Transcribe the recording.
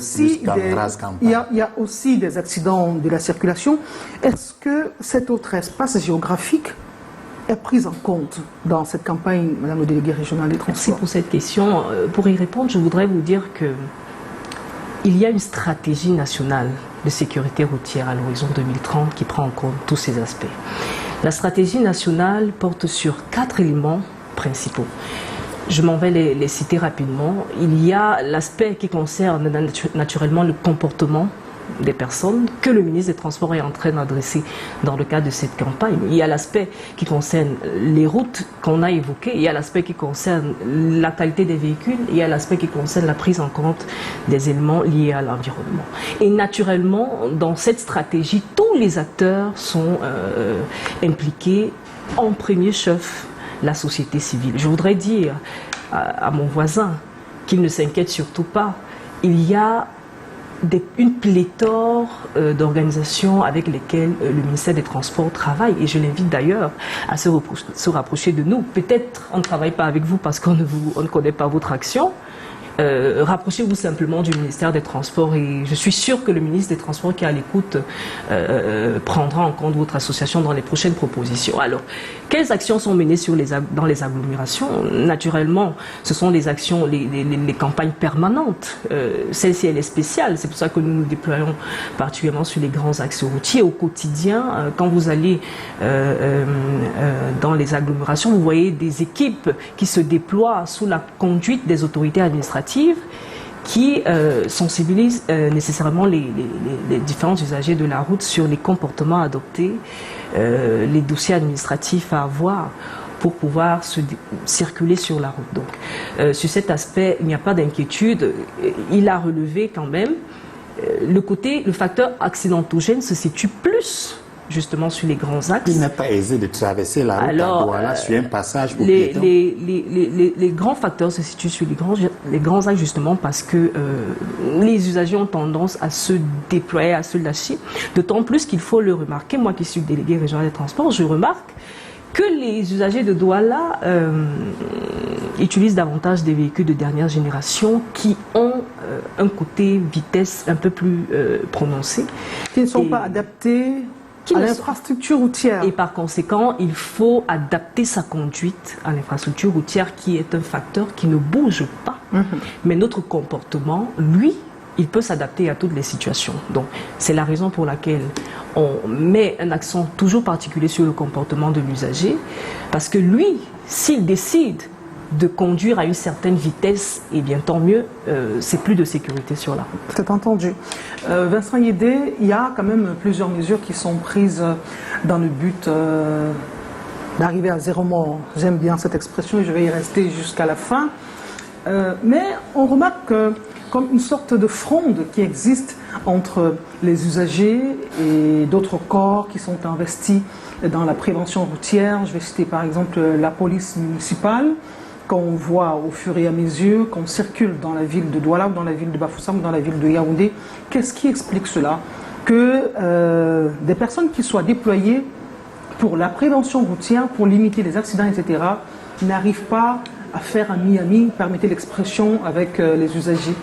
aussi il y a aussi des accidents de la circulation. Est-ce que cet autre espace géographique est prise en compte dans cette campagne, Madame le délégué régional des transports? Merci pour cette question. Pour y répondre, je voudrais vous dire qu'il y a une stratégie nationale de sécurité routière à l'horizon 2030 qui prend en compte tous ces aspects. La stratégie nationale porte sur 4 éléments principaux. Je m'en vais les citer rapidement. Il y a l'aspect qui concerne naturellement le comportement des personnes que le ministre des Transports est en train d'adresser dans le cadre de cette campagne. Il y a l'aspect qui concerne les routes qu'on a évoquées, il y a l'aspect qui concerne la qualité des véhicules, il y a l'aspect qui concerne la prise en compte des éléments liés à l'environnement. Et naturellement, dans cette stratégie, tous les acteurs sont impliqués, en premier chef la société civile. Je voudrais dire à mon voisin qu'il ne s'inquiète surtout pas. Il y a une pléthore d'organisations avec lesquelles le ministère des Transports travaille, et je l'invite d'ailleurs à se rapprocher de nous. Peut-être on ne travaille pas avec vous parce qu'on ne connaît pas votre action. Rapprochez-vous simplement du ministère des Transports, et je suis sûr que le ministre des Transports qui est à l'écoute prendra en compte votre association dans les prochaines propositions. Alors, quelles actions sont menées dans les agglomérations? Naturellement, ce sont les actions, les campagnes permanentes. Celle-ci, elle est spéciale. C'est pour ça que nous nous déployons particulièrement sur les grands axes routiers. Au quotidien, quand vous allez dans les agglomérations, vous voyez des équipes qui se déploient sous la conduite des autorités administratives qui sensibilisent nécessairement les différents usagers de la route sur les comportements adoptés, les dossiers administratifs à avoir pour pouvoir circuler sur la route. Donc, sur cet aspect, il n'y a pas d'inquiétude. Il a relevé quand même le facteur accidentogène se situe plus justement sur les grands axes. Il n'est pas aisé de traverser la route à Douala sur un passage pour piétons. Les grands facteurs se situent sur les grands axes justement parce que les usagers ont tendance à se déployer, à se lâcher. D'autant plus qu'il faut le remarquer, moi qui suis délégué régional des transports, je remarque que les usagers de Douala utilisent davantage des véhicules de dernière génération qui ont un côté vitesse un peu plus prononcé. Qui ne sont pas adaptés à l'infrastructure routière. Et par conséquent, il faut adapter sa conduite à l'infrastructure routière qui est un facteur qui ne bouge pas. Mais notre comportement, lui, il peut s'adapter à toutes les situations. Donc, c'est la raison pour laquelle on met un accent toujours particulier sur le comportement de l'usager. Parce que lui, s'il décide de conduire à une certaine vitesse, et bien tant mieux, c'est plus de sécurité sur la route. C'est entendu. Vincent Yédé, il y a quand même plusieurs mesures qui sont prises dans le but d'arriver à zéro mort. J'aime bien cette expression et je vais y rester jusqu'à la fin. Mais on remarque comme une sorte de fronde qui existe entre les usagers et d'autres corps qui sont investis dans la prévention routière. Je vais citer par exemple la police municipale, qu'on voit au fur et à mesure qu'on circule dans la ville de Douala, dans la ville de Bafoussam, dans la ville de Yaoundé. Qu'est-ce qui explique cela? Que des personnes qui soient déployées pour la prévention routière, pour limiter les accidents, etc., n'arrivent pas à faire un mi-ami, permettez l'expression, avec les usagers.